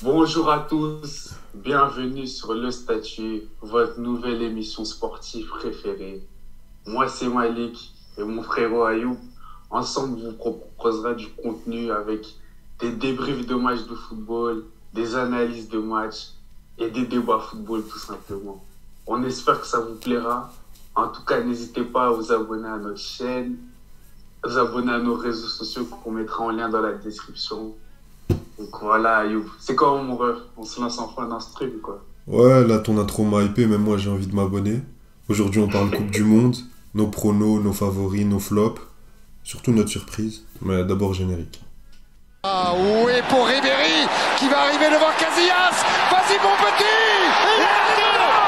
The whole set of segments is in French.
Bonjour à tous, bienvenue sur Le Statut, votre nouvelle émission sportive préférée. Moi, c'est Malik et mon frérot Ayoub. Ensemble, on vous proposera du contenu avec des débriefs de matchs de football, des analyses de matchs et des débats football tout simplement. On espère que ça vous plaira. En tout cas, n'hésitez pas à vous abonner à notre chaîne, à vous abonner à nos réseaux sociaux qu'on mettra en lien dans la description. Donc voilà, Ayoub. C'est quoi mon ref? On se lance enfin dans ce truc ou quoi? Ouais, là ton intro m'a hypé, même moi j'ai envie de m'abonner. Aujourd'hui on parle Coupe du Monde, nos pronos, nos favoris, nos flops, surtout notre surprise. Mais d'abord générique. Ah oui, pour Ribéry qui va arriver devant Casillas. Vas-y mon petit. Il est dedans.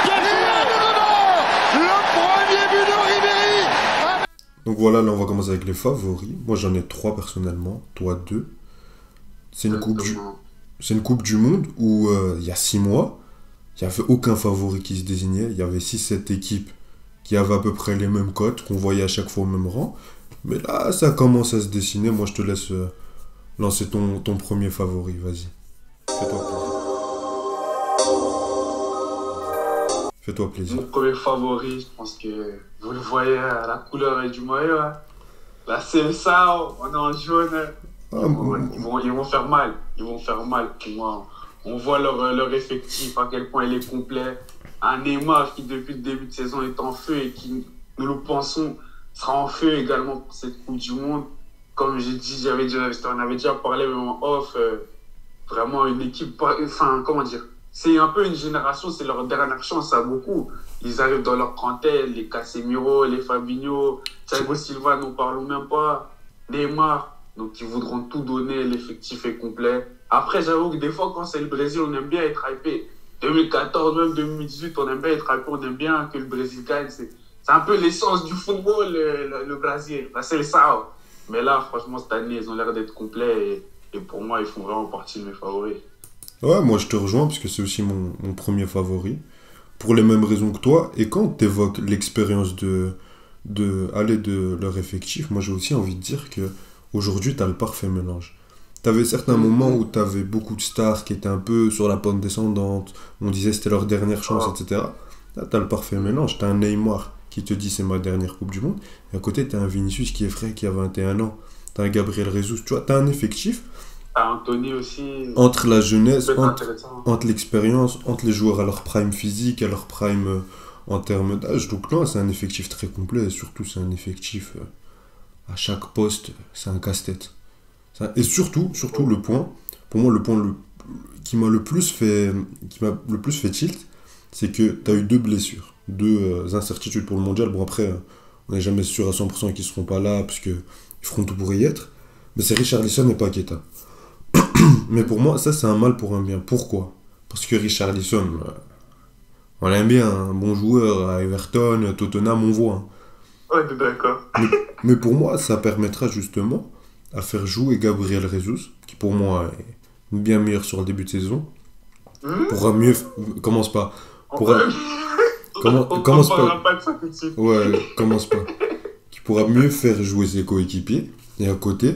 Il est dedans. Le premier but de Ribéry. Donc voilà, là on va commencer avec les favoris. Moi j'en ai trois personnellement, toi deux. Exactement. C'est une coupe du Monde où il y a 6 mois, il n'y avait aucun favori qui se désignait. Il y avait 6 7 équipes qui avaient à peu près les mêmes cotes, qu'on voyait à chaque fois au même rang. Mais là ça commence à se dessiner. Moi je te laisse lancer ton premier favori, vas-y. Fais-toi plaisir. Fais-toi plaisir. Mon premier favori, je pense que vous le voyez à la couleur du maillot, hein. La CSA, on est en jaune. Ah, Ils vont faire mal. Ils vont faire mal pour moi. On voit leur effectif, à quel point il est complet. Un Neymar qui, depuis le début de saison, est en feu et qui, nous le pensons, sera en feu également pour cette Coupe du Monde. Comme j'ai dit, on avait déjà parlé même en off. Vraiment une équipe, enfin, comment dire, c'est un peu une génération, c'est leur dernière chance à beaucoup. Ils arrivent dans leur trentaine, les Casemiro, les Fabinho, Thiago Silva, n'en parlons même pas, Neymar, donc ils voudront tout donner, l'effectif est complet. Après, j'avoue que des fois, quand c'est le Brésil, on aime bien être hypé. 2014, même 2018, on aime bien être hypé, on aime bien que le Brésil gagne. C'est un peu l'essence du football, le Brésil. Là, c'est le ça. Mais là, franchement, cette année, ils ont l'air d'être complets et pour moi, ils font vraiment partie de mes favoris. Ouais, moi je te rejoins parce que c'est aussi mon premier favori. Pour les mêmes raisons que toi. Et quand tu évoques l'expérience de leur effectif, moi j'ai aussi envie de dire que aujourd'hui tu as le parfait mélange. Tu avais certains moments où tu avais beaucoup de stars qui étaient un peu sur la pente descendante, on disait c'était leur dernière chance, Ah, etc. Là tu as le parfait mélange. Tu as un Neymar qui te dit c'est ma dernière Coupe du Monde, et à côté tu as un Vinicius qui est frais, qui a 21 ans. Tu as un Gabriel Jesus, tu vois, tu as un effectif Anthony aussi, entre la ça jeunesse, peut être intéressant. entre l'expérience, entre les joueurs à leur prime physique, à leur prime en termes d'âge. Donc là, c'est un effectif très complet et surtout, c'est un effectif à chaque poste, c'est un casse-tête. Et surtout le point, pour moi, le point qui m'a le plus fait, qui m'a le plus fait tilt, c'est que tu as eu deux blessures, deux incertitudes pour le mondial. Bon, après, on n'est jamais sûr à 100% qu'ils seront pas là, parce qu'ils feront tout pour y être. Mais c'est Richarlison et Paqueta. Mais pour moi, ça, c'est un mal pour un bien. Pourquoi? Parce que Richarlison, on l'aime bien, un bon joueur à Everton, Tottenham, on voit, hein. Ouais, t'es d'accord. Mais, mais pour moi, ça permettra justement à faire jouer Gabriel Jesus, qui pour moi est bien meilleur sur le début de saison. Hmm. Pourra mieux. Commence pas. On Pourra, on commence parlera pas. pas de ça tout de suite. Ouais, commence pas. Qui pourra mieux faire jouer ses coéquipiers. Et à côté,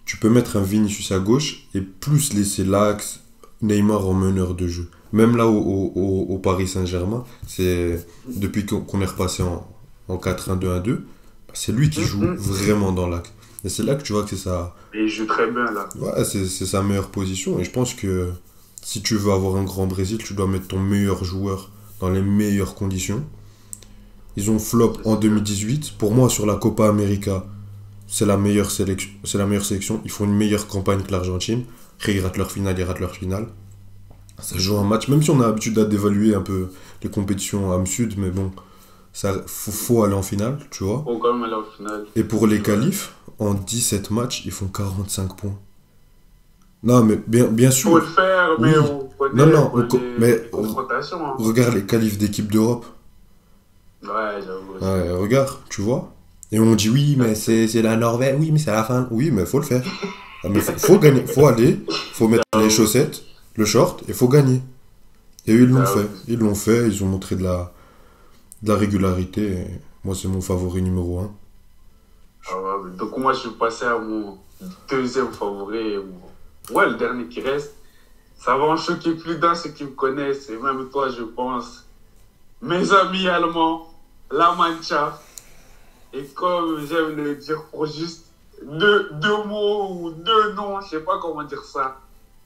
tu peux mettre un Vinicius à gauche et plus laisser l'axe Neymar en meneur de jeu. Même là au Paris Saint-Germain, c'est depuis qu'on est repassé en 4-1-2-1-2, bah, c'est lui qui joue Hmm. vraiment dans l'axe. Et c'est là que tu vois que c'est ça. Et il joue très bien là. Ouais, c'est sa meilleure position. Et je pense que si tu veux avoir un grand Brésil, tu dois mettre ton meilleur joueur dans les meilleures conditions. Ils ont flop en C'est sûr. 2018. Pour moi, sur la Copa América, c'est la meilleure sélection. Ils font une meilleure campagne que l'Argentine. Après, ils ratent leur finale, ils ratent leur finale. Ça se joue un match, même si on a l'habitude d'évaluer un peu les compétitions âme sud, mais bon, ça faut aller en finale, tu vois. Faut quand même aller au final. Et pour les Ouais. qualifs, en 17 matchs, ils font 45 points. Non, mais bien Faut le sûr, faire, mais oui. on Non, connaît, non, on connaît mais les confrontations, hein. regarde les qualifs d'équipe d'Europe. Ouais, j'avoue aussi. Ouais, regarde, tu vois. Et on dit oui, Ouais, mais c'est la Norvège, oui, mais c'est à la fin. Oui, mais faut le faire. Ah, mais faut gagner, faut aller, faut mettre les j'avoue, chaussettes, le short, et faut gagner. Et eux, ils l'ont fait. j'avoue. Ils l'ont fait, ils ont montré de la régularité. Et moi, c'est mon favori numéro un. Ah ouais, donc moi, je suis passé à mon deuxième favori. Ouais, le dernier qui reste. Ça va en choquer plus d'un, ceux qui me connaissent, et même toi, je pense. Mes amis allemands, la Mannschaft, et comme j'aime le dire pour juste deux mots ou deux noms, je sais pas comment dire ça.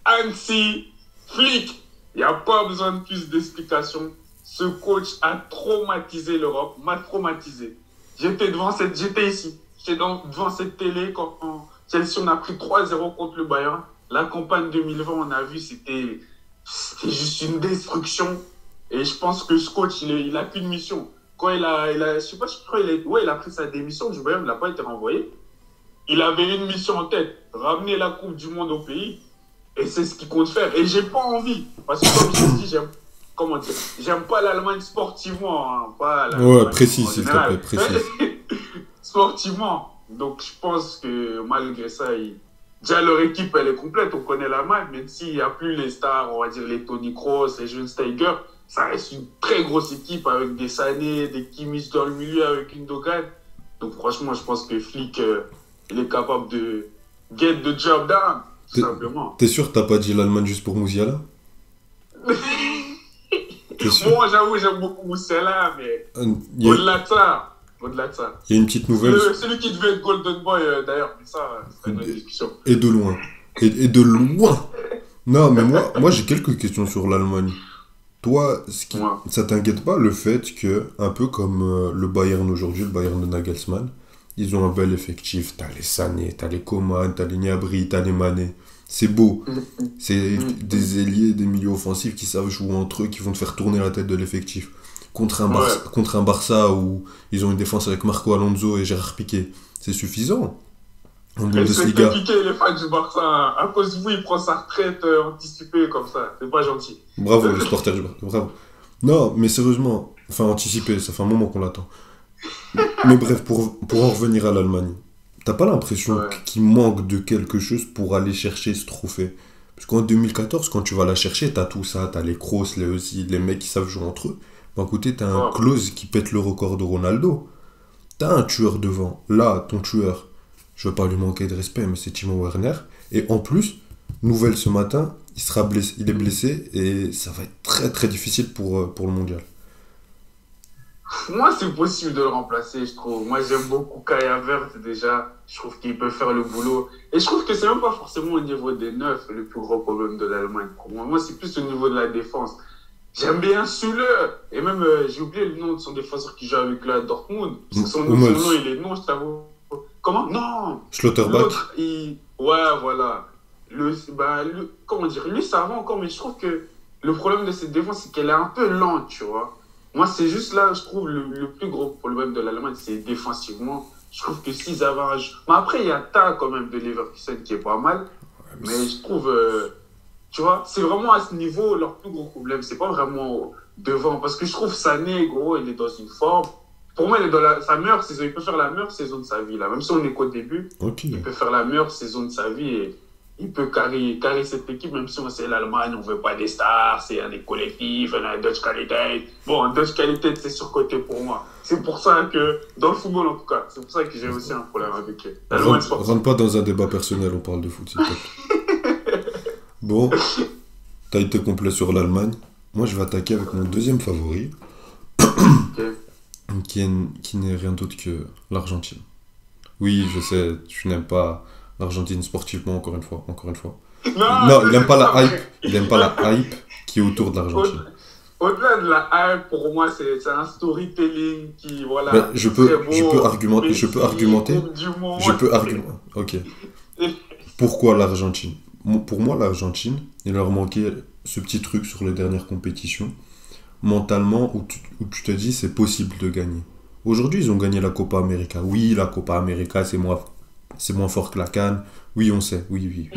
Hansi Flick. Il n'y a pas besoin de plus d'explications. Ce coach a traumatisé l'Europe, m'a traumatisé. J'étais ici, j'étais devant cette télé quand Chelsea on a pris 3-0 contre le Bayern. La campagne 2020, on a vu, c'était juste une destruction. Et je pense que ce coach, il a qu'une mission. Quand je sais pas, je crois il a pris sa démission du Bayern, il n'a pas été renvoyé. Il avait une mission en tête, ramener la Coupe du Monde au pays. Et c'est ce qu'il compte faire. Et j'ai pas envie. Parce que comme je dis, j'aime pas l'Allemagne sportivement. Hein, pas Ouais, précis, s'il te plaît, précis. Sportivement. Donc je pense que malgré ça, déjà leur équipe, elle est complète. On connaît l'Allemagne, même s'il n'y a plus les stars, on va dire les Toni Kroos, les Schweinsteiger. Ça reste une très grosse équipe avec des Sané, des Kimmich dans le milieu, avec Gundogan. Donc franchement, je pense que Flick, il est capable de get the job done. Simplement. T'es sûr que t'as pas dit l'Allemagne juste pour Musiala? Moi, j'avoue, j'aime beaucoup Musiala, mais au-delà de ça, il y a une petite nouvelle. Celui qui devait être Golden Boy, d'ailleurs, mais ça, c'est une autre discussion. Et de loin. Et de loin. Non, mais moi j'ai quelques questions sur l'Allemagne. Toi, ça t'inquiète pas le fait que, un peu comme le Bayern aujourd'hui, le Bayern de Nagelsmann, ils ont un bel effectif. T'as les Sané, t'as les Coman, t'as les Gnabry, t'as les Mané. C'est beau. C'est des ailiers, des milieux offensifs qui savent jouer entre eux, qui vont te faire tourner la tête de l'effectif. Contre un Barça où ils ont une défense avec Marco Alonso et Gérard Piqué, c'est suffisant. En Bundesliga. Piqué, les fans du Barça, à cause de vous, il prend sa retraite anticipée comme ça. C'est pas gentil. Bravo, les supporters du Barça. Bravo. Non, mais sérieusement, enfin anticipé, ça fait un moment qu'on l'attend. Mais bref, pour en revenir à l'Allemagne, t'as pas l'impression qu'il manque de quelque chose pour aller chercher ce trophée? Parce qu'en 2014, quand tu vas la chercher, t'as tout ça, t'as les Kroos, les Özil, les mecs qui savent jouer entre eux. D'un côté, t'as un Klose qui pète le record de Ronaldo. T'as un tueur devant. Là, ton tueur, je veux pas lui manquer de respect, mais c'est Timo Werner. Et en plus, nouvelle ce matin, il est blessé et ça va être très très difficile pour le mondial. Moi, c'est possible de le remplacer, je trouve. Moi, j'aime beaucoup Kai Havertz déjà. Je trouve qu'il peut faire le boulot. Et je trouve que c'est même pas forcément au niveau des neufs le plus gros problème de l'Allemagne. Pour moi, c'est plus au niveau de la défense. J'aime bien Süle. Et même, j'ai oublié le nom de son défenseur qui joue avec la Dortmund. Son nom, il est non, je t'avoue. Comment? Non! Schlotterbeck. Ouais, voilà. Comment dire? Lui, ça va encore, mais je trouve que le problème de cette défense, c'est qu'elle est un peu lente, tu vois. Moi, c'est juste là, je trouve, le plus gros problème de l'Allemagne, c'est défensivement. Je trouve que s'ils avaient un jeu... Mais après, il y a Ta, quand même, de Leverkusen qui est pas mal. Mais je trouve... tu vois, c'est vraiment à ce niveau leur plus gros problème. C'est pas vraiment devant. Parce que je trouve Sané, gros, il est dans une forme. Pour moi, il est dans sa meilleure saison. Il peut faire la meilleure saison de sa vie, là. Même si on est qu'au début, il peut faire la meilleure saison de sa vie et il peut carrer cette équipe, même si on sait l'Allemagne, on veut pas des stars, c'est un des collectifs, on a une Dutch qualité. Bon, Dutch qualité, c'est surcoté pour moi. C'est pour ça que, dans le football en tout cas, c'est pour ça que j'ai aussi un problème avec l'Allemagne. Rentre pas dans un débat personnel, on parle de foot, s'il te plaît. Bon, t'as été complet sur l'Allemagne. Moi, je vais attaquer avec mon deuxième favori, qui n'est rien d'autre que l'Argentine. Oui, je sais, tu n'aimes pas l'Argentine sportivement, encore une fois. Non, il n'aime pas la hype. Il n'aime pas la hype qui est autour de l'Argentine. Au-delà de la hype, pour moi, c'est un storytelling qui, voilà. Mais je peux argumenter. Ok. Pourquoi l'Argentine? Pour moi, l'Argentine, il leur manquait ce petit truc sur les dernières compétitions, mentalement, où tu te dis c'est possible de gagner. Aujourd'hui, ils ont gagné la Copa América. Oui, la Copa América, c'est moins fort que la CAN. Oui, on sait. Oui.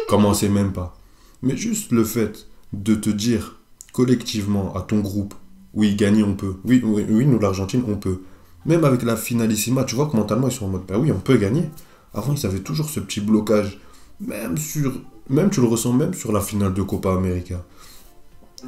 Commencez même pas. Mais juste le fait de te dire collectivement à ton groupe, oui, gagner, on peut. Oui, nous, l'Argentine, on peut. Même avec la finalissima, tu vois que mentalement, ils sont en mode, bah oui, on peut gagner. Avant, ils avaient toujours ce petit blocage. Même tu le ressens même sur la finale de Copa América.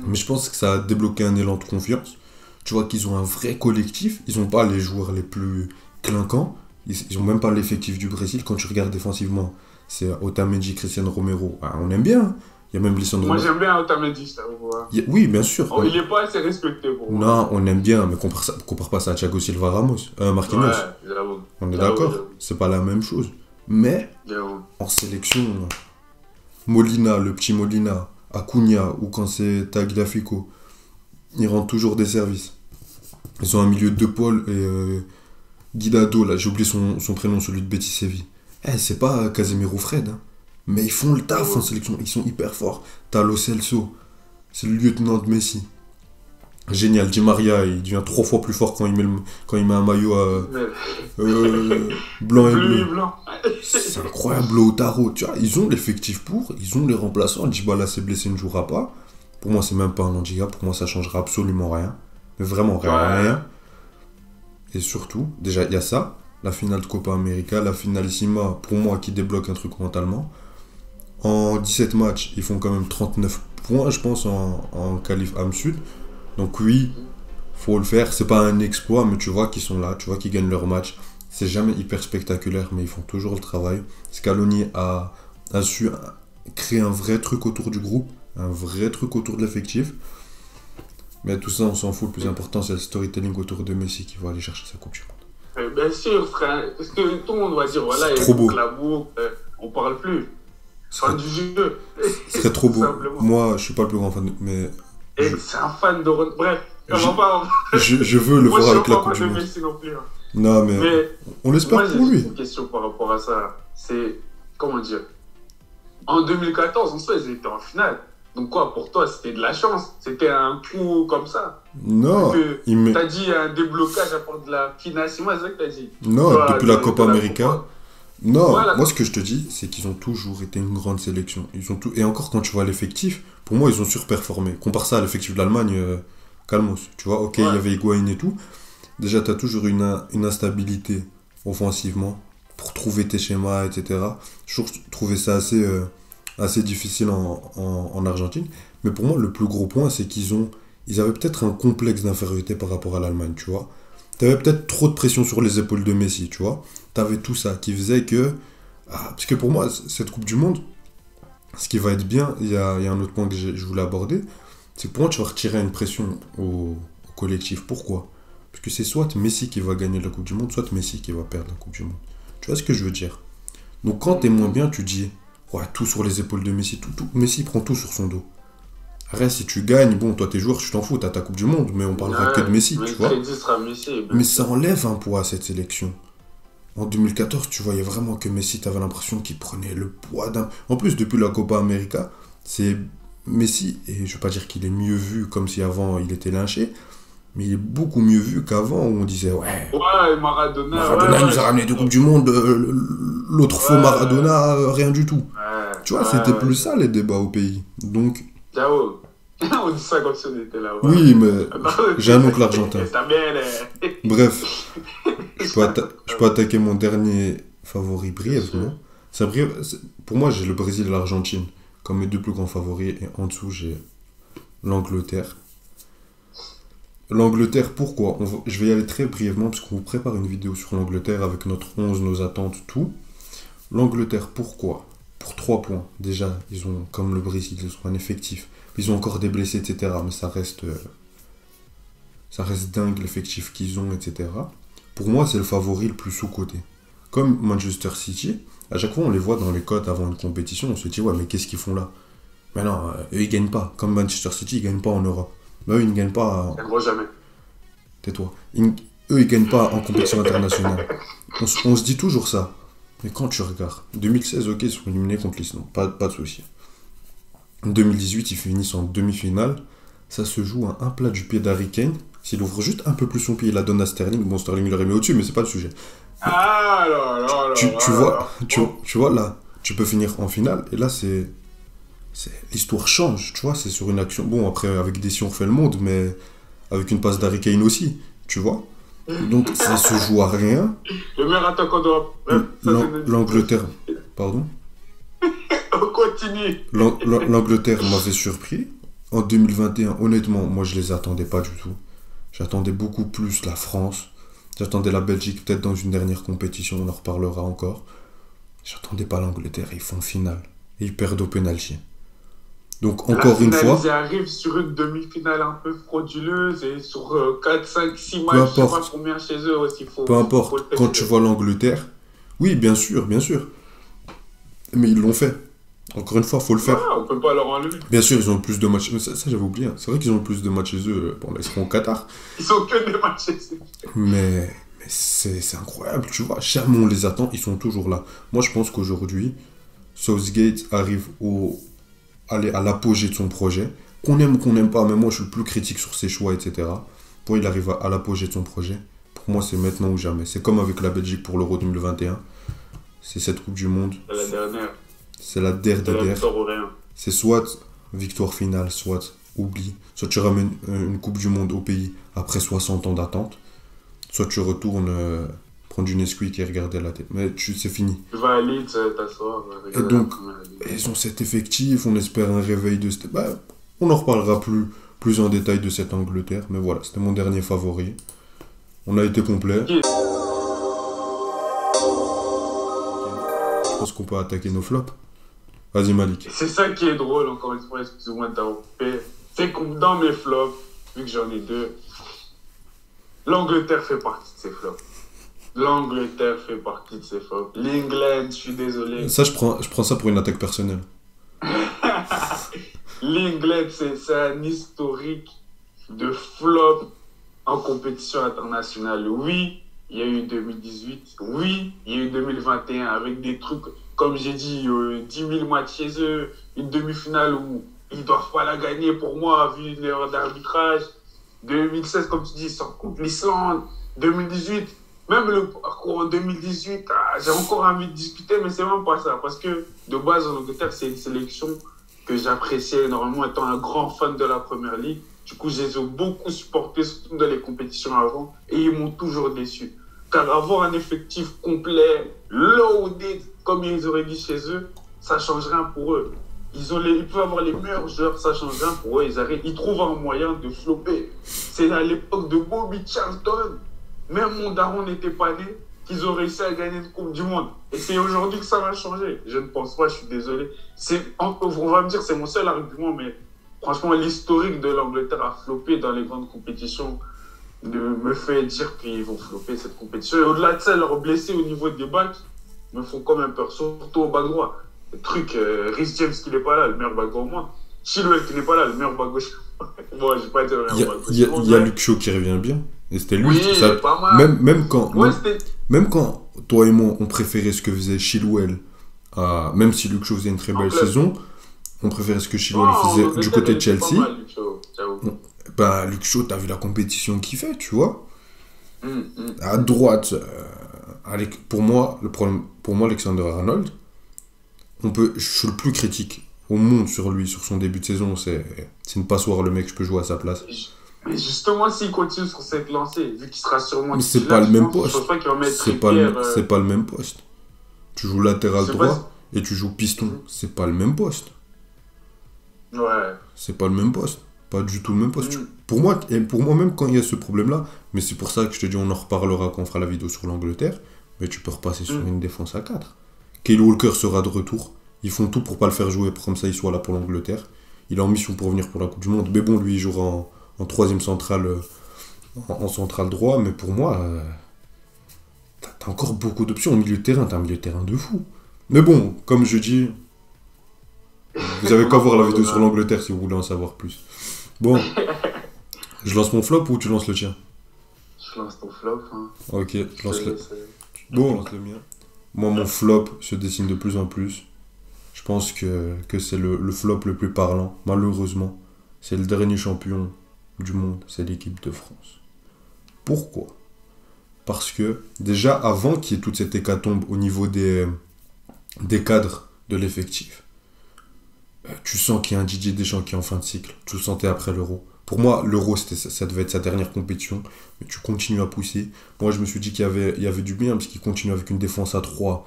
Mais je pense que ça a débloqué un élan de confiance. Tu vois qu'ils ont un vrai collectif. Ils n'ont pas les joueurs les plus clinquants. Ils n'ont même pas l'effectif du Brésil. Quand tu regardes défensivement, c'est Otamendi, Cristiano Romero. Ah, on aime bien. Il y a même Lisandro. Moi, j'aime bien Otamendi, ça, vous voit. Oui, bien sûr. Oh, il n'est pas assez respecté pour moi. Non, on aime bien, mais compare pas ça à Thiago Silva Ramos, Marquinhos. Ouais, j'avoue. On est J'avoue, d'accord, j'avoue. c'est pas la même chose. Mais J'avoue. en sélection, Molina, le petit Molina, Acuna, ou quand c'est Tagliafico, ils rendent toujours des services. Ils ont un milieu de Paul et Guidado, là, j'ai oublié son prénom, celui de Betis Séville. C'est pas Casemiro Fred, hein. Mais ils font le taf en sélection, ils sont hyper forts. T'as Lo Celso, c'est le lieutenant de Messi. Génial, Di Maria, il devient 3 fois plus fort quand il met un maillot blanc et bleu. Blanc. C'est incroyable, Lautaro, tu vois, ils ont l'effectif pour, ils ont les remplaçants. Dybala s'est blessé, ne jouera pas. Pour moi, c'est même pas un handicap, pour moi, ça changera absolument rien. Mais vraiment rien. Et surtout, déjà, il y a ça, la finale de Copa América, la finalissima, pour moi, qui débloque un truc mentalement. En 17 matchs, ils font quand même 39 points, je pense, en qualif Am Sud. Donc oui, faut le faire. C'est pas un exploit, mais tu vois qu'ils sont là, tu vois qu'ils gagnent leur match. C'est jamais hyper spectaculaire, mais ils font toujours le travail. Scaloni a su créer un vrai truc autour du groupe, un vrai truc autour de l'effectif. Mais tout ça, on s'en fout. Le plus important, c'est le storytelling autour de Messi qui va aller chercher sa Coupe du Monde. Bien sûr, frère. Parce que tout le monde va dire, voilà, il trop beau. L'amour, on parle plus. Fin du jeu. Ce serait trop beau. Simplement. Moi, je suis pas le plus grand fan, mais... Et c'est un fan de... Bref, je veux le voir avec la Coupe du Monde. Messi non plus, hein. Non, mais on l'espère pour lui. J'ai une question par rapport à ça. C'est, comment dire, en 2014, en soi, ils étaient en finale. Donc quoi, pour toi, c'était de la chance? C'était un coup comme ça? Non, t'as dit un déblocage à part de la finale, c'est moi, c'est ça que t'as dit? Non, toi, depuis la Copa América. Non, voilà. Moi ce que je te dis, c'est qu'ils ont toujours été une grande sélection. Et encore quand tu vois l'effectif, pour moi ils ont surperformé. Compare ça à l'effectif de l'Allemagne, calmos. Tu vois, ok, il y avait Higuaín et tout. Déjà, tu as toujours une instabilité offensivement pour trouver tes schémas, etc. Je trouvais ça assez difficile en Argentine. Mais pour moi, le plus gros point, c'est ils avaient peut-être un complexe d'infériorité par rapport à l'Allemagne, tu vois. Tu avais peut-être trop de pression sur les épaules de Messi, tu vois. Tu avais tout ça qui faisait que... parce que pour moi, cette Coupe du Monde, ce qui va être bien, il y a un autre point que je voulais aborder, c'est que pour moi, tu vas retirer une pression au collectif. Pourquoi ? Parce que c'est soit Messi qui va gagner la Coupe du Monde, soit Messi qui va perdre la Coupe du Monde. Tu vois ce que je veux dire? Donc quand t'es moins bien, tu dis, ouais, tout sur les épaules de Messi, tout. Messi prend tout sur son dos. Arrête, si tu gagnes, bon, toi t'es joueur, tu t'en fous, t'as ta Coupe du Monde, mais on parlera que de Messi, tu vois. Mais ça enlève un poids à cette sélection. En 2014, tu voyais vraiment que Messi, t'avais l'impression qu'il prenait le poids d'un... En plus, depuis la Copa América, c'est Messi, et je veux pas dire qu'il est mieux vu comme si avant il était lynché, mais il est beaucoup mieux vu qu'avant où on disait ouais Maradona nous a ramené 2 Coupes du Monde, l'autre faux Maradona, rien du tout. Tu vois, c'était plus ça les débats au pays. Donc... On dit ça comme si on était là-bas. Oui, mais j'ai un oncle argentin. Bref, je peux attaquer mon dernier favori brièvement. Pour moi, j'ai le Brésil et l'Argentine comme mes 2 plus grands favoris. Et en dessous, j'ai l'Angleterre. L'Angleterre, pourquoi? Je vais y aller très brièvement parce qu'on vous prépare une vidéo sur l'Angleterre avec notre 11, nos attentes, tout. L'Angleterre, pourquoi? Pour 3 points. Déjà, ils ont, comme le Brésil, ils ont un effectif. Ils ont encore des blessés, etc. Mais ça reste dingue l'effectif qu'ils ont, etc. Pour moi, c'est le favori le plus sous-coté. Comme Manchester City, à chaque fois, on les voit dans les cotes avant une compétition. On se dit, ouais, mais qu'est-ce qu'ils font là? Mais non, eux, ils gagnent pas. Comme Manchester City, ils gagnent pas en Europe. Mais eux, ils ne gagnent pas... Ils ne gagnent jamais. Tais-toi. Eux, ils gagnent pas en compétition internationale. On se dit toujours ça. Mais quand tu regardes, 2016, ok, ils sont éliminés contre l'Islande, pas de souci. En 2018, ils finissent en demi-finale. Ça se joue à un plat du pied d'Harry Kane. S'il ouvre juste un peu plus son pied, il la donne à Sterling. Bon, Sterling l'aurait mis au-dessus, mais c'est pas le sujet. Tu vois, là, tu peux finir en finale. Et là, l'histoire change, tu vois. C'est sur une action. Bon, après, avec Dessy, on refait le monde, mais avec une passe d'Harry Kane aussi, tu vois. Donc, ça se joue à rien. Le meilleur attaquant d'Europe. L'Angleterre. Pardon? On continue. L'Angleterre m'avait surpris. En 2021, honnêtement, moi, je les attendais pas du tout. J'attendais beaucoup plus la France. J'attendais la Belgique, peut-être dans une dernière compétition, on en reparlera encore. J'attendais pas l'Angleterre, ils font finale. Et ils perdent au penalty. Donc, La encore une finale, fois, ils arrivent sur une demi-finale un peu frauduleuse et sur 4, 5, 6 peu matchs, je sais pas importe, combien chez eux aussi, peu faut importe, le quand tu préciser. vois l'Angleterre, oui, bien sûr, mais ils l'ont fait. Encore une fois, faut le faire. Voilà, on peut pas leur enlever. Bien sûr, ils ont le plus de matchs. Ça, j'avais oublié, hein. C'est vrai qu'ils ont le plus de matchs chez eux. Bon, là, ils seront au Qatar. Ils ont que des matchs chez eux. Mais c'est incroyable, tu vois. Jamais on les attend, ils sont toujours là. Moi, je pense qu'aujourd'hui, Southgate arrive à l'apogée de son projet. Qu'on aime ou qu'on n'aime pas, mais moi, je suis le plus critique sur ses choix, etc. Pour il arrive à l'apogée de son projet. Pour moi, c'est maintenant ou jamais. C'est comme avec la Belgique pour l'Euro 2021. C'est cette Coupe du Monde. C'est la dernière, C'est la der c'est des la der. victoire ou rien. C'est soit victoire finale, soit oubli. Soit tu ramènes une Coupe du Monde au pays après 60 ans d'attente. Soit tu retournes prendre du Nesquik et regarder la tête. Mais c'est fini. Tu vas aller t'asseoir, Et regarder la donc, première ligue. ils ont cet effectif, on espère un réveil de... Bah, on en reparlera plus en détail de cette Angleterre. Mais voilà, c'était mon dernier favori. On a été complet. Qui est- Je pense qu'on peut attaquer nos flops. Vas-y Malik. Et c'est ça qui est drôle, encore une fois, excuse-moi de t'interrompre. C'est que dans mes flops, vu que j'en ai deux, l'Angleterre fait partie de ces flops. L'Angleterre fait partie de ces flops. L'England, je suis désolé. Ça, je prends ça pour une attaque personnelle. L'England, c'est un historique de flop en compétition internationale. Oui, il y a eu 2018. Oui, il y a eu 2021 avec des trucs, comme j'ai dit, 10 000 matchs chez eux, une demi-finale où ils ne doivent pas la gagner pour moi, vu l'erreur d'arbitrage. 2016, comme tu dis, ils sortent contre l'Islande. 2018, même le parcours en 2018, j'ai encore envie de discuter, mais c'est même pas ça. Parce que de base, en Angleterre, c'est une sélection que j'appréciais énormément, étant un grand fan de la Première Ligue. Du coup, je les ai beaucoup supportés, surtout dans les compétitions avant, et ils m'ont toujours déçu. Car avoir un effectif complet, loaded, comme ils auraient dit chez eux, ça change rien pour eux. Ils peuvent avoir les meilleurs joueurs, ça change rien pour eux. Ils trouvent un moyen de flopper. C'est à l'époque de Bobby Charlton, même mon daron n'était pas né, qu'ils ont réussi à gagner une Coupe du Monde. Et c'est aujourd'hui que ça va changer. Je ne pense pas, je suis désolé. On va me dire que c'est mon seul argument, mais franchement, l'historique de l'Angleterre a floppé dans les grandes compétitions me fait dire qu'ils vont flopper cette compétition. Et au-delà de ça, leurs blessés au niveau des backs me font quand même peur, surtout au bas droit. Le truc, Rhys James qui n'est pas là, le meilleur back droit au monde. Chilwell qui n'est pas là, le meilleur back gauche. Bon, je vais pas dire le meilleur back gauche. Il y a Luke Shaw qui revient bien. Et c'était lui. Oui, Ça, pas mal. Ouais, même quand toi et moi, on préférait ce que faisait Chilwell, même si Luke Shaw faisait une très belle saison, on préférait ce que Chilwell faisait du côté de Chelsea. Pas mal, Luke Shaw, j'avoue. Bah, Luke Shaw, t'as vu la compétition qu'il fait, tu vois. À droite, pour moi, Alexander Arnold, je suis le plus critique au monde sur lui, sur son début de saison. C'est une passoire, le mec, je peux jouer à sa place. Mais justement, s'il continue sur cette lancée, vu qu'il sera sûrement Mais c'est pas le même poste. Je pense pas qu'il va mettre C'est pas le même poste. Tu joues latéral droit et tu joues piston. C'est pas le même poste. Ouais. C'est pas le même poste. Pas du tout le même poste. Pour moi, même quand il y a ce problème-là, mais c'est pour ça que je te dis, on en reparlera quand on fera la vidéo sur l'Angleterre, mais tu peux repasser sur une défense à 4. Kyle Walker sera de retour. Ils font tout pour pas le faire jouer, pour comme ça il soit là pour l'Angleterre. Il est en mission pour venir pour la Coupe du Monde. Mais bon, lui, il jouera en troisième centrale, en centrale droit. Mais pour moi, t'as encore beaucoup d'options au milieu de terrain. T'as un milieu de terrain de fou. Mais bon, comme je dis, vous avez qu'à voir la vidéo sur l'Angleterre si vous voulez en savoir plus. Bon, je lance mon flop ou tu lances le tien? Je lance ton flop. Hein. Ok, je lance le... Bon, je lance le mien. Moi, mon flop se dessine de plus en plus. Je pense que c'est le flop le plus parlant, malheureusement. C'est le dernier champion du monde, c'est l'équipe de France. Pourquoi? Parce que, déjà, avant qu'il y ait toute cette hécatombe au niveau des cadres de l'effectif, tu sens qu'il y a un Didier Deschamps qui est en fin de cycle. Tu le sentais après l'Euro. Pour moi, l'Euro, ça devait être sa dernière compétition. Mais tu continues à pousser. Moi, je me suis dit qu'il y avait du bien, parce qu'il continue avec une défense à 3.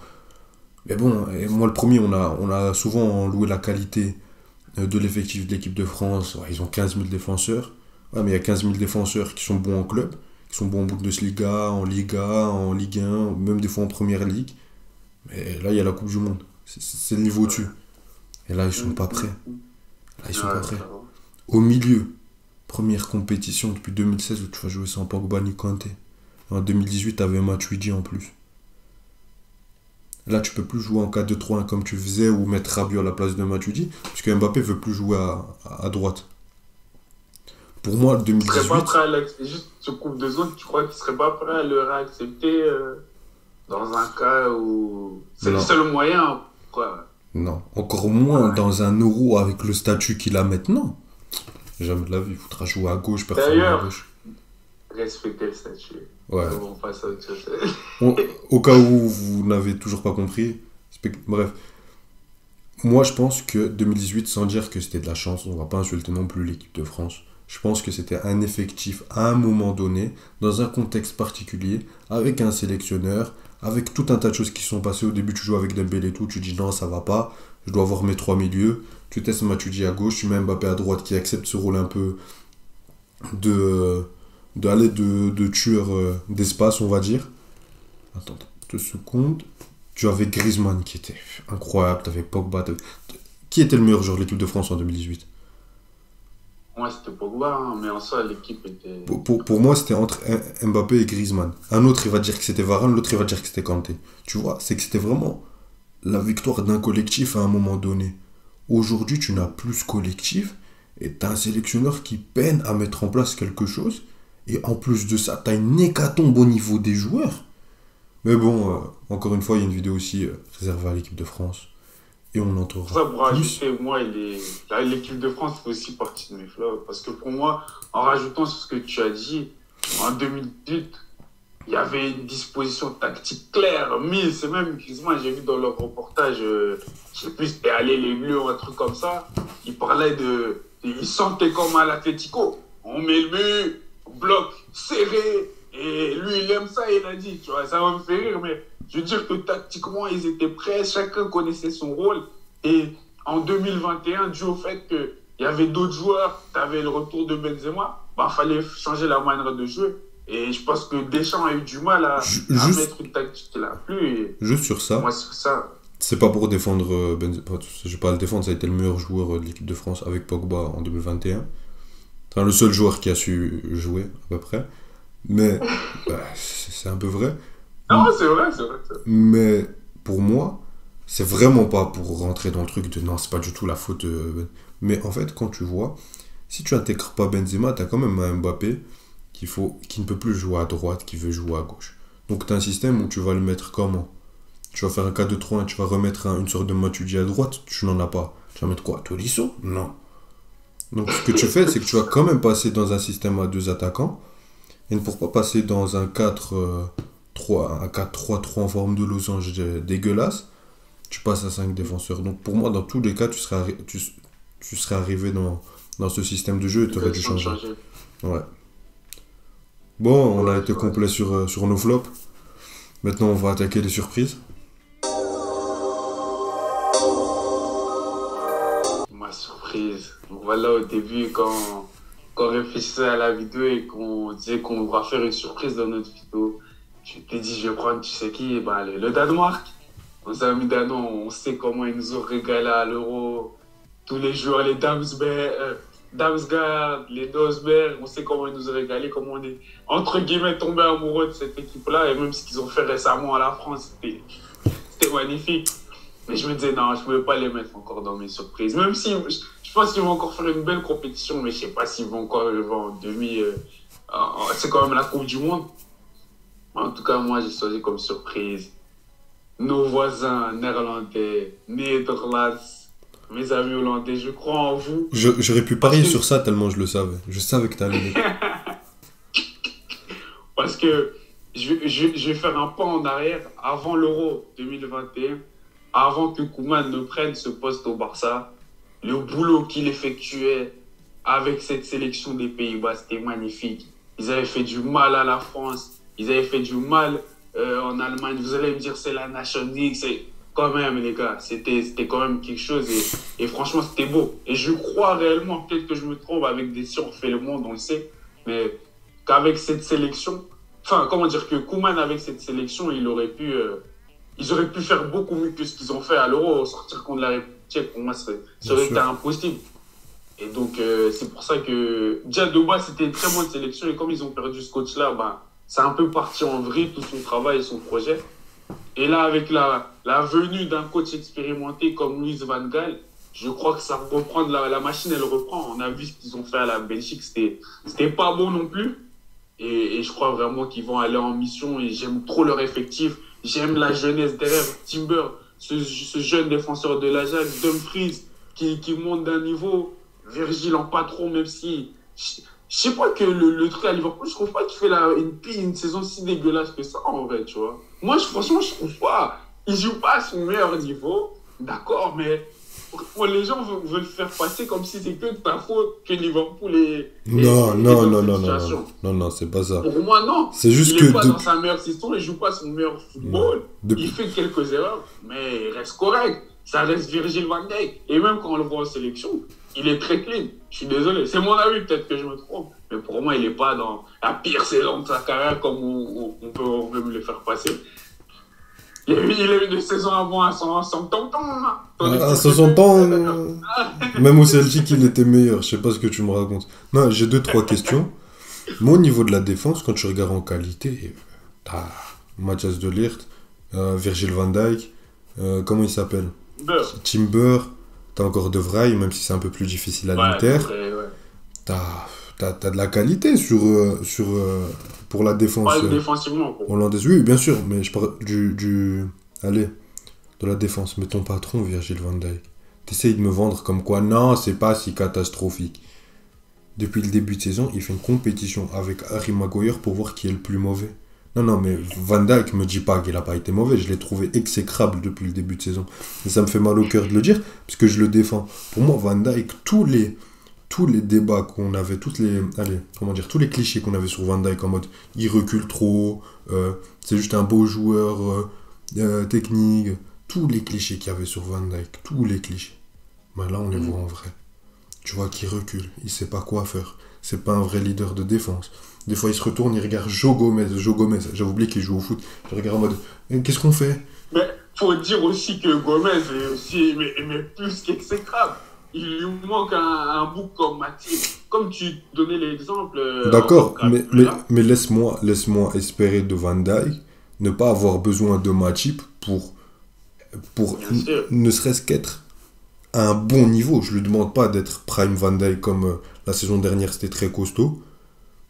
Mais bon, et moi, le premier, on a souvent loué la qualité de l'effectif de l'équipe de France. Ouais, ils ont 15 000 défenseurs. Ouais, mais il y a 15 000 défenseurs qui sont bons en club, qui sont bons en Bundesliga, en Liga, en Ligue 1, même des fois en Première Ligue. Mais là, il y a la Coupe du Monde. C'est le niveau au-dessus. Et là, ils sont pas prêts. Là, ils sont pas prêts. Au milieu, première compétition depuis 2016 où tu vas jouer sans Pogba ni Kanté. En 2018, tu avais Matuidi en plus. Là, tu peux plus jouer en 4-2-3-1 comme tu faisais ou mettre Rabiot à la place de Matuidi, puisque Mbappé veut plus jouer à droite. Pour moi, 2018... Tu serais pas prêt à l'accepter, juste ce coupe de zone, tu crois qu'il serait pas prêt à le réaccepter dans un cas où c'est le seul moyen, quoi. Non, encore moins dans un Euro avec le statut qu'il a maintenant. Jamais de la vie, il faudra jouer à gauche, performer à gauche. Respecter le statut. Ouais. On passe à autre chose. Au cas où vous n'avez toujours pas compris, bref. Moi, je pense que 2018, sans dire que c'était de la chance, on va pas insulter non plus l'équipe de France. Je pense que c'était un effectif à un moment donné, dans un contexte particulier, avec un sélectionneur, avec tout un tas de choses qui sont passées. Au début, tu joues avec Dembélé et tout, tu dis non, ça va pas, je dois avoir mes 3 milieux. Tu testes Matuidi à gauche, tu mets Mbappé à droite qui accepte ce rôle un peu de tueur d'espace, on va dire. Attends, 2 secondes. Tu avais Griezmann qui était incroyable, tu avais Pogba. Qui était le meilleur joueur de l'équipe de France en 2018? Moi, c'était Pogba, hein, mais en soi, l'équipe était... Pour moi, c'était entre Mbappé et Griezmann. Un autre, il va dire que c'était Varane, l'autre, il va dire que c'était Kanté. Tu vois, c'est que c'était vraiment la victoire d'un collectif à un moment donné. Aujourd'hui, tu n'as plus ce collectif et tu as un sélectionneur qui peine à mettre en place quelque chose. Et en plus de ça, tu as une hécatombe au niveau des joueurs. Mais bon, encore une fois, il y a une vidéo aussi réservée à l'équipe de France. Et on entendra ça, pour rajouter, moi, l'équipe de France fait aussi partie de mes flops. Parce que pour moi, en rajoutant sur ce que tu as dit, en 2018, il y avait une disposition tactique claire, mise. C'est même, excuse-moi, j'ai vu dans leur reportage, je sais plus, c'était Aller les Bleus ou un truc comme ça. Ils parlaient de... Ils sentaient comme à l'Atlético. On met le but, bloc serré. Et lui, il aime ça, il a dit. Tu vois, ça va me faire rire, mais je veux dire que tactiquement, ils étaient prêts. Chacun connaissait son rôle. Et en 2021, dû au fait qu'il y avait d'autres joueurs, tu avais le retour de Benzema, il fallait changer la manière de jouer. Et je pense que Deschamps a eu du mal à mettre une tactique qu'il a plu. Juste sur ça. Moi, sur ça. C'est pas pour défendre Benzema. Je vais pas le défendre, ça a été le meilleur joueur de l'équipe de France avec Pogba en 2021. Enfin, le seul joueur qui a su jouer, à peu près. Mais c'est un peu vrai. Non, c'est vrai. Mais pour moi, c'est vraiment pas pour rentrer dans le truc de non, c'est pas du tout la faute. Mais en fait, quand tu vois, si tu intègres pas Benzema, t'as quand même un Mbappé qui ne peut plus jouer à droite, qui veut jouer à gauche. Donc t'as un système où tu vas le mettre comment? Tu vas faire un 4-2-3-1, tu vas remettre une sorte de Matuidi à droite, tu n'en as pas. Tu vas mettre quoi? Tolisso? Non. Donc ce que tu fais, c'est que tu vas quand même passer dans un système à 2 attaquants. Et pour pas passer dans un 4-3-3 en forme de losange dégueulasse, tu passes à 5 défenseurs. Donc pour moi, dans tous les cas, tu serais arrivé dans ce système de jeu et tu aurais dû changer. Ouais. Bon, on a été complet sur nos flops. Maintenant, on va attaquer les surprises. Ma surprise. Donc voilà, au début, quand on réfléchissait à la vidéo et qu'on disait qu'on va faire une surprise dans notre vidéo, je t'ai dit, je vais prendre, tu sais qui, le Danemark. Nos amis danois, on sait comment ils nous ont régalé à l'Euro. Tous les joueurs, les Damsgaard, les Dosberg, on sait comment ils nous ont régalé, comment on est, entre guillemets, tombé amoureux de cette équipe-là. Et même ce qu'ils ont fait récemment à la France, c'était magnifique. Mais je me disais, non, je ne pouvais pas les mettre encore dans mes surprises. Même si je pense qu'ils vont encore faire une belle compétition, mais je ne sais pas s'ils vont encore arriver en demi. C'est quand même la Coupe du Monde. En tout cas, moi, j'ai choisi comme surprise nos voisins néerlandais, Nederlands, mes amis hollandais. Je crois en vous. J'aurais pu parier sur ça tellement je le savais. Je savais que tu allais. Parce que je vais faire un pas en arrière avant l'Euro 2021. Avant que Koeman ne prenne ce poste au Barça, le boulot qu'il effectuait avec cette sélection des Pays-Bas, c'était magnifique. Ils avaient fait du mal à la France, ils avaient fait du mal en Allemagne. Vous allez me dire, c'est la Nation League, c'est quand même, les gars, c'était quand même quelque chose et franchement, c'était beau. Et je crois réellement, peut-être que je me trompe, avec des on fait le monde, on le sait, mais qu'avec cette sélection, enfin, comment dire, que Koeman, avec cette sélection, ils auraient pu faire beaucoup mieux que ce qu'ils ont fait à l'Euro. Sortir contre la République tchèque, pour moi, ça aurait été impossible. Et donc, c'est pour ça que déjà de base, c'était une très bonne sélection. Et comme ils ont perdu ce coach-là, ben, c'est un peu parti en vrille, tout son travail et son projet. Et là, avec la venue d'un coach expérimenté comme Louis Van Gaal, je crois que ça reprend, la machine, elle reprend. On a vu ce qu'ils ont fait à la Belgique, c'était pas bon non plus. Et je crois vraiment qu'ils vont aller en mission. Et j'aime trop leur effectif. J'aime la jeunesse derrière. Timber, ce jeune défenseur de l'Ajax, Dumfries, qui monte d'un niveau. Virgil en patron, même si... Je sais pas que le truc à Liverpool, je trouve pas qu'il fait une saison si dégueulasse que ça, en vrai, tu vois. Moi, franchement, je trouve pas. Il joue pas à son meilleur niveau, d'accord, mais les gens veulent faire passer comme si c'est que de ta faute que Liverpool est Non, dans non, non, cette non, situation. non, non, c'est pas ça. Pour moi, non. C'est juste Il est que pas dans sa meilleure saison, il joue pas son meilleur football. Depuis- Il fait quelques erreurs, mais il reste correct. Ça reste Virgil van Dijk. Et même quand on le voit en sélection, il est très clean. Je suis désolé. C'est mon avis, peut-être que je me trompe. Mais pour moi, il n'est pas dans la pire saison de sa carrière comme on peut me le faire passer. Il a eu des saisons avant à 100 ans. À 60 ans, même au Celtic, il était meilleur. Je sais pas ce que tu me racontes. Non, j'ai 2-3 questions. Moi, au niveau de la défense, quand tu regardes en qualité, t'as Mathias de Ligt, Virgil van Dijk, comment il s'appelle? Timber, t'as encore De Vrij, même si c'est un peu plus difficile à l'Inter. Ouais. T'as de la qualité pour la défense Pas défensivement. hollandaise. Oui, bien sûr, mais je parle allez, de la défense. Mais ton patron, Virgil van Dijk, t'essayes de me vendre comme quoi, non, c'est pas si catastrophique. Depuis le début de saison, il fait une compétition avec Harry Maguire pour voir qui est le plus mauvais. Non, mais Van Dijk me dit pas qu'il a pas été mauvais. Je l'ai trouvé exécrable depuis le début de saison. Et ça me fait mal au cœur de le dire, parce que je le défends. Pour moi, Van Dijk, tous les débats qu'on avait, tous les clichés qu'on avait sur Van Dijk en mode il recule trop, c'est juste un beau joueur technique, tous les clichés qu'il y avait sur Van Dijk, tous les clichés. Ben là, on les voit en vrai. Tu vois qu'il recule, il sait pas quoi faire. C'est pas un vrai leader de défense. Des fois, il se retourne, il regarde Joe Gomez. J'avais oublié qu'il joue au foot. Je regarde en mode qu'est-ce qu'on fait? Mais faut dire aussi que Gomez est aussi mais plus qu'exécrable. Il lui manque un bouc comme Matip. Comme tu donnais l'exemple. D'accord, mais laisse-moi espérer de Van Dijk ne pas avoir besoin de Matip pour ne serait-ce qu'être à un bon niveau. Je lui demande pas d'être prime Van Dijk comme la saison dernière, c'était très costaud.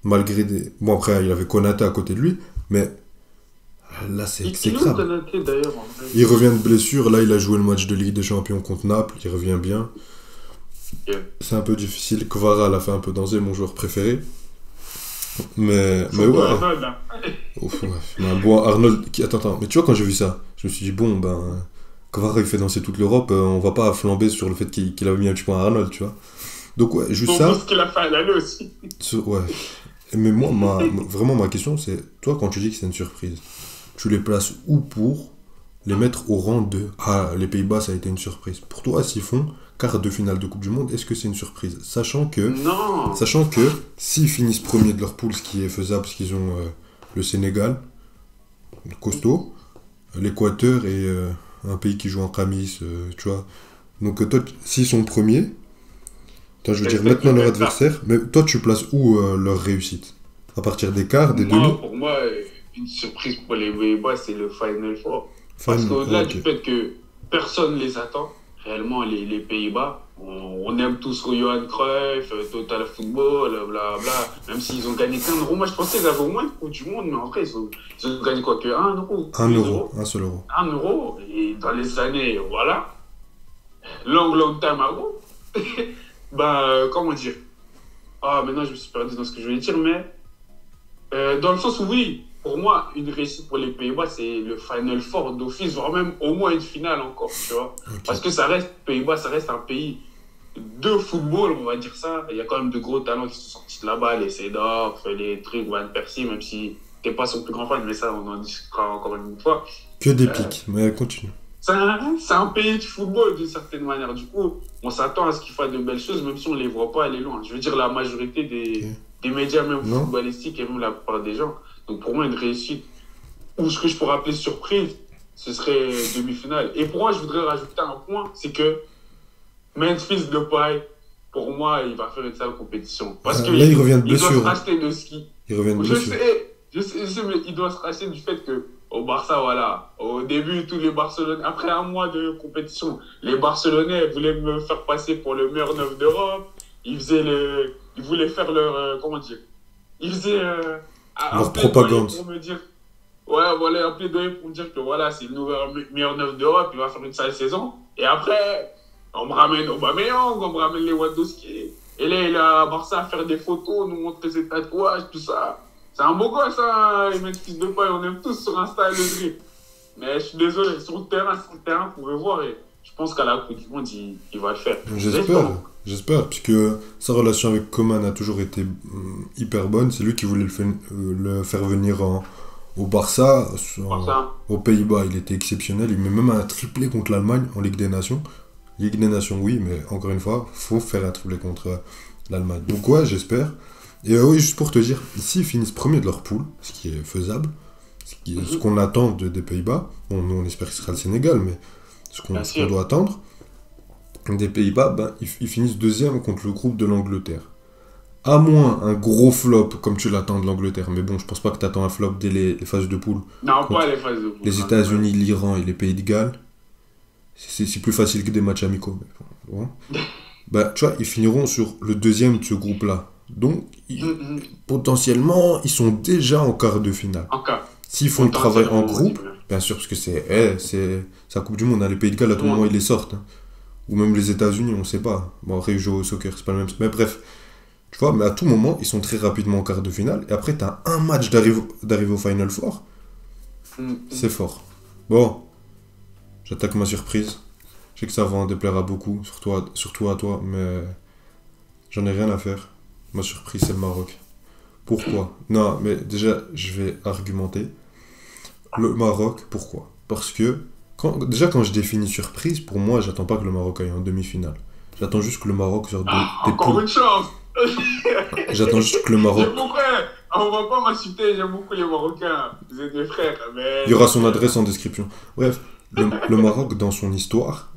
Malgré des... Bon, après, il avait Konaté à côté de lui, mais là, c'est exécrable. Konaté, d'ailleurs, en vrai. Il revient de blessure. Là, il a joué le match de Ligue des Champions contre Naples. Il revient bien. Yeah. C'est un peu difficile. Kvara l'a fait un peu danser, mon joueur préféré. Mais ouais. Arnold, hein. Ouf, ouais. Mais bon, Arnold... Attends. Mais tu vois, quand j'ai vu ça, je me suis dit, bon, ben... Kvara, il fait danser toute l'Europe. On va pas flamber sur le fait qu'il avait mis un petit point à Arnold, tu vois. Donc, ouais, juste ça... ce qu'il a fait à l'année aussi. Ouais. Mais moi, vraiment, ma question, c'est... Toi, quand tu dis que c'est une surprise, tu les places où pour les mettre au rang de... Ah, les Pays-Bas, ça a été une surprise. Pour toi, s'ils font quart de finale de Coupe du Monde, est-ce que c'est une surprise? Sachant que s'ils finissent premier de leur poule, ce qui est faisable, parce qu'ils ont le Sénégal, costaud, l'Équateur et un pays qui joue en camis, tu vois. Donc toi, s'ils sont premiers, je veux dire maintenant leur adversaire, mais toi tu places où leur réussite? À partir des quarts, des demi? Pour moi, une surprise pour les Pays-Bas, c'est le Final Four. Parce qu'au-delà du fait que personne ne les attend, réellement, les Pays-Bas, on aime tous Johan Cruyff, Total Football, blablabla. Même s'ils ont gagné qu'un euro. Moi, je pensais qu'ils avaient au moins une Coupe du Monde, mais en vrai, ils ont gagné quoi? Que 1 euro? Un seul euro. 1 euro. Et dans les années, voilà, long time ago, comment dire? Ah, maintenant, je me suis perdu dans ce que je voulais dire, mais dans le sens où, oui, pour moi, une réussite pour les Pays-Bas, c'est le Final Four d'office, voire même au moins une finale encore, tu vois. Okay. Parce que Pays-Bas, ça reste un pays de football, on va dire ça. Il y a quand même de gros talents qui sont sortis de là-bas, les Seedorf, les trucs, Van Persie, même si t'es pas son plus grand fan, mais ça, on en discutera encore une fois. Que des pics, mais continue. C'est un pays de football, d'une certaine manière. Du coup, on s'attend à ce qu'il fasse de belles choses, même si on ne les voit pas aller loin. Je veux dire, la majorité des médias, même footballistiques, et même la plupart des gens. Donc, pour moi, une réussite, ou ce que je pourrais appeler surprise, ce serait demi-finale. Et pour moi, je voudrais rajouter un point, c'est que Memphis Depay, pour moi, il va faire une sale compétition. Parce que Là, il revient de il doit se blessure. racheter de ski. Il revient de Je blessure. sais, mais il doit se racheter du fait que au Barça, voilà, au début, tous les Barcelonais, après un mois de compétition, les Barcelonais voulaient me faire passer pour le meilleur neuf d'Europe. Ils voulaient faire leur, comment dire, ils faisaient Leur un plaidoyer propagande. pour me dire, ouais, voilà, un plaidoyer pour me dire que voilà, c'est le meilleur neuf d'Europe, il va faire une sale saison. Et après, on me ramène Aubameyang, on me ramène Lewandowski. Et là, il est à Barça à faire des photos, nous montrer ses tatouages, tout ça. C'est un beau gosse, hein, les mecs fils de paille, on aime tous sur Insta le drip. Mais je suis désolé, sur le terrain, vous pouvez voir. Et je pense qu'à la Coupe du Monde, il va le faire. J'espère, puisque sa relation avec Coman a toujours été hyper bonne. C'est lui qui voulait le faire venir au Barça. Aux Pays-Bas, il était exceptionnel. Il met même un triplé contre l'Allemagne en Ligue des Nations. Ligue des Nations, oui, mais encore une fois, faut faire un triplé contre l'Allemagne. Donc ouais, j'espère. Et oui, juste pour te dire, s'ils finissent premier de leur poule, ce qui est faisable, ce qu'on attend des Pays-Bas, bon, nous on espère que ce sera le Sénégal, mais ce qu'on doit attendre, des Pays-Bas, ben, ils finissent deuxième contre le groupe de l'Angleterre. À moins un gros flop comme tu l'attends de l'Angleterre, mais bon, je pense pas que tu attends un flop dès les phases de poule. Non, pas les phases de poule. Les États-Unis, l'Iran et les Pays de Galles, c'est plus facile que des matchs amicaux. Mais bon. Bah, tu vois, ils finiront sur le deuxième de ce groupe-là. Donc, potentiellement, ils sont déjà en quart de finale. S'ils font le travail en groupe, bien sûr, parce que c'est la Coupe du Monde, hein, les Pays de Galles, à tout moment, ils les sortent. Hein. Ou même les États-Unis, on sait pas. Bon, après, ils jouent au soccer, c'est pas le même. Mais bref, tu vois, mais à tout moment, ils sont très rapidement en quart de finale. Et après, tu as un match d'arriver au Final Four. C'est fort. Bon, j'attaque ma surprise. Je sais que ça va en déplaire à beaucoup, surtout à toi, mais j'en ai rien à faire. Ma surprise, c'est le Maroc. Pourquoi ? Non, mais déjà, je vais argumenter. Le Maroc, pourquoi ? Parce que, quand je définis surprise, pour moi, j'attends pas que le Maroc aille en demi-finale. J'attends juste que le Maroc sorte des encore poules. Une chance. J'attends juste que le Maroc... On va pas m'insulter, j'aime beaucoup les Marocains. Vous êtes des frères, mais... Il y aura son adresse en description. Bref, le Maroc, dans son histoire,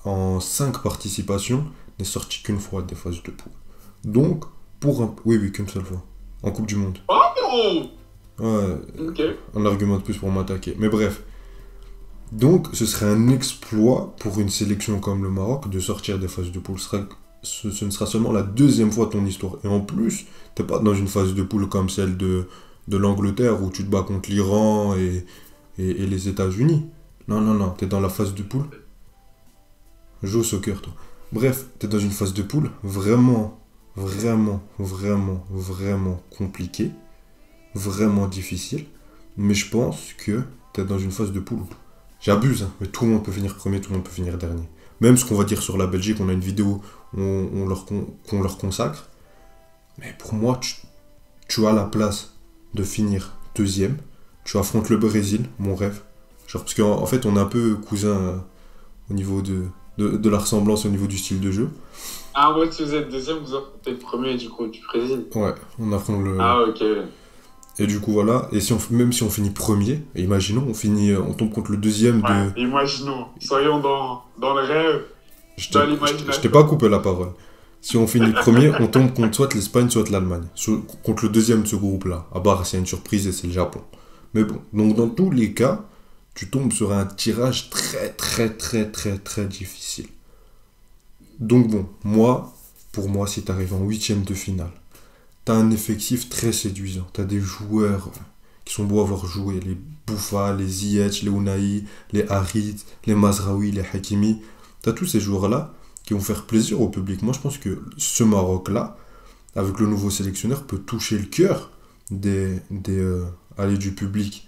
en 5 participations, n'est sorti qu'une fois des phases de poule. Donc, oui, qu'une seule fois. En Coupe du Monde. Oh non. Ouais, ok. Un argument de plus pour m'attaquer. Mais bref. Donc, ce serait un exploit pour une sélection comme le Maroc de sortir des phases de poule. Ce ne sera seulement la deuxième fois de ton histoire. Et en plus, t'es pas dans une phase de poule comme celle de l'Angleterre où tu te bats contre l'Iran et les États-Unis. Non, t'es dans la phase de poule. Joue au soccer, toi. Bref, t'es dans une phase de poule vraiment compliquée, vraiment difficile, mais je pense que t'es dans une phase de poule. J'abuse, hein, mais tout le monde peut finir premier, tout le monde peut finir dernier. Même ce qu'on va dire sur la Belgique, on a une vidéo qu'on leur consacre, mais pour moi, tu as la place de finir deuxième, tu affrontes le Brésil, mon rêve, genre parce qu'en fait on est un peu cousins au niveau de la ressemblance au niveau du style de jeu. Ah ouais, si vous êtes deuxième, vous affrontez le premier du coup du Brésil. Ouais, on affronte le... Ah ok. Et du coup voilà, et même si on finit premier, imaginons, on tombe contre le deuxième de... Imaginons, soyons dans le rêve, dans l'imagination. Je t'ai pas coupé la parole. Si on finit premier, on tombe contre soit l'Espagne, soit l'Allemagne. Contre le deuxième de ce groupe-là. À part s'il y a une surprise et c'est le Japon. Mais bon, donc dans tous les cas, tu tombes sur un tirage très difficile. Donc bon, pour moi, si tu arrives en 8ème de finale, tu as un effectif très séduisant. Tu as des joueurs qui sont beaux à avoir joué. Les Boufa, les Ziyech, les Ounahi, les Harit, les Mazraoui, les Hakimi. Tu as tous ces joueurs-là qui vont faire plaisir au public. Moi, je pense que ce Maroc-là, avec le nouveau sélectionneur, peut toucher le cœur du public,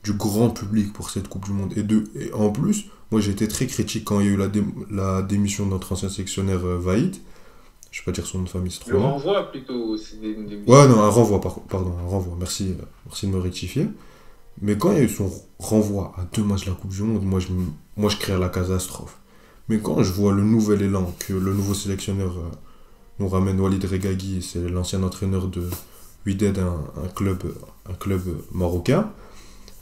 du grand public pour cette Coupe du Monde. Et en plus, moi j'ai été très critique quand il y a eu la démission de notre ancien sélectionneur Vaïd. Je vais pas dire son nom de famille, c'est trop long. long. Le renvoi plutôt, c'est des... Ouais, non, un renvoi, pardon, un renvoi. Merci de me rectifier. Mais quand il y a eu son renvoi à 2 matchs de la Coupe du Monde, moi je crée la catastrophe. Mais quand je vois le nouvel élan que le nouveau sélectionneur nous ramène, Walid Regragui, c'est l'ancien entraîneur de Wydad, un club marocain,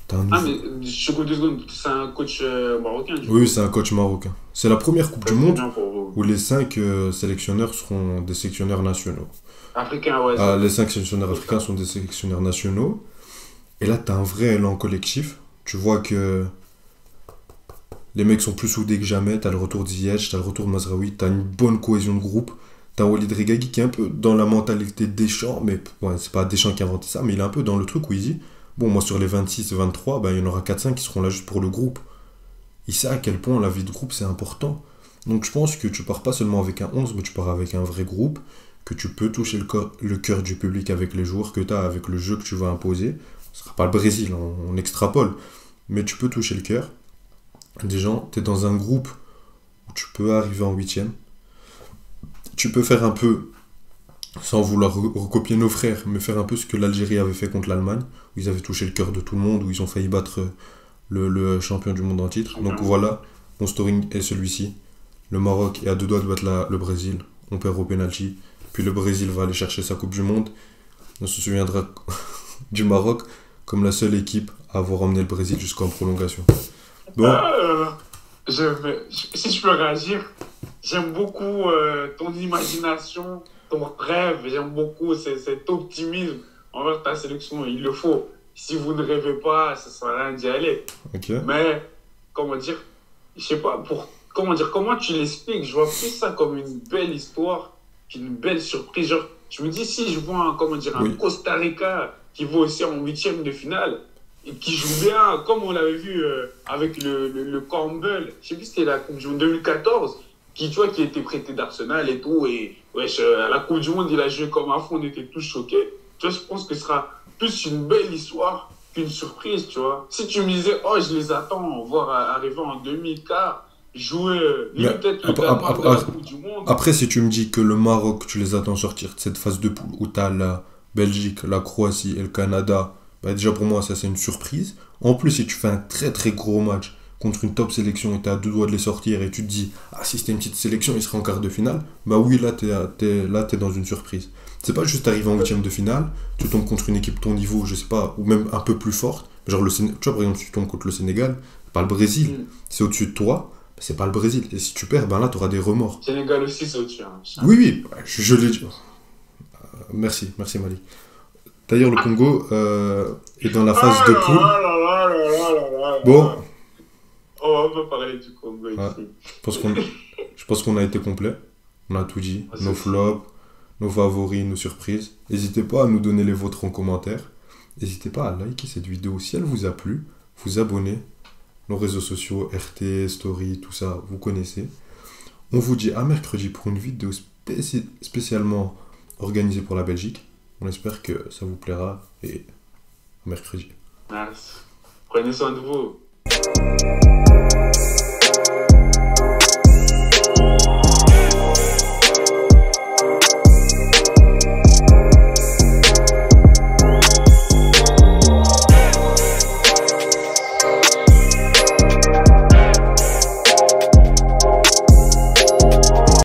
T'as un Ah, nouveau- mais je te coupe 2 secondes, c'est un coach marocain, du coup. Oui, c'est un coach marocain. C'est la première Coupe Ouais, du c'est Monde bien pour vous. où les 5 sélectionneurs seront des sélectionneurs nationaux. Africain, ouais, Ah, ça. les 5 sélectionneurs C'est africains ça. sont des sélectionneurs nationaux. Et là, t'as un vrai élan collectif. Tu vois que les mecs sont plus soudés que jamais. T'as le retour de Ziyech, t'as le retour de Mazraoui, t'as une bonne cohésion de groupe. T'as Walid Regragui qui est un peu dans la mentalité de Deschamps, mais ouais, c'est pas Deschamps qui a inventé ça, mais il est un peu dans le truc où il dit bon, moi sur les 26 et 23, ben, il y en aura 4-5 qui seront là juste pour le groupe. Il sait à quel point la vie de groupe c'est important. Donc je pense que tu pars pas seulement avec un 11, mais tu pars avec un vrai groupe, que tu peux toucher le cœur du public avec les joueurs que tu as, avec le jeu que tu vas imposer. Ce sera pas le Brésil, on extrapole, mais tu peux toucher le cœur des gens. Tu es dans un groupe où tu peux arriver en huitième. Tu peux faire un peu, sans vouloir recopier nos frères, mais faire un peu ce que l'Algérie avait fait contre l'Allemagne, où ils avaient touché le cœur de tout le monde, où ils ont failli battre le champion du monde en titre. Donc voilà, mon story est celui-ci. Le Maroc est à 2 doigts de battre le Brésil. On perd au penalty. Puis le Brésil va aller chercher sa Coupe du Monde. On se souviendra du Maroc comme la seule équipe à avoir emmené le Brésil jusqu'en prolongation. Bon, Si je peux réagir, j'aime beaucoup ton imagination, ton rêve, j'aime beaucoup cet optimisme envers ta sélection. Il le faut. Si vous ne rêvez pas, ça ne sert à rien d'y aller. ok. Mais, comment dire, je sais pas, comment tu l'expliques? Je vois plus ça comme une belle histoire qu'une belle surprise. Genre, je me dis, si je vois un Oui. Costa Rica qui va aussi en huitième de finale et qui joue bien, comme on l'avait vu avec le Campbell, je sais plus si c'était la Coupe du Monde 2014, qui, tu vois, qui était prêté d'Arsenal et tout, et wesh, à la Coupe du Monde, il a joué comme un fou, on était tous choqués. Tu vois, je pense que ce sera plus une belle histoire qu'une surprise, tu vois. Si tu me disais, oh, je les attends, voir arriver en demi-quart, jouer, Mais peut-être le après, Danemark de la Coupe du Monde. après, si tu me dis que le Maroc, tu les attends sortir de cette phase de poule où tu as la Belgique, la Croatie et le Canada, bah déjà pour moi, ça c'est une surprise. En plus, si tu fais un très très gros match contre une top sélection et tu à 2 doigts de les sortir et tu te dis, ah, si c'était une petite sélection, il serait en quart de finale, bah oui, là, t'es dans une surprise. C'est pas juste arriver en huitième de finale, tu tombes contre une équipe de ton niveau, je sais pas, ou même un peu plus forte. Genre, tu vois, par exemple, si tu tombes contre le Sénégal, c'est pas le Brésil, Mm. c'est au-dessus de toi, c'est pas le Brésil. Et si tu perds, ben là, tu auras des remords. Sénégal aussi, c'est au-dessus. Hein. Oui, oui, je l'ai dit. Merci, merci Malik. D'ailleurs, le Congo est dans la phase de poule. Bon, Oh, on va parler du Congo Ouais. ici. je pense qu'on a été complet. On a tout dit. Ah, Nos c'est flops, nos favoris, nos surprises. N'hésitez pas à nous donner les vôtres en commentaire. N'hésitez pas à liker cette vidéo si elle vous a plu. Vous abonner. Nos réseaux sociaux, RT, Story, tout ça, vous connaissez. On vous dit à mercredi pour une vidéo spécialement organisée pour la Belgique. On espère que ça vous plaira et à mercredi. Merci. Prenez soin de vous.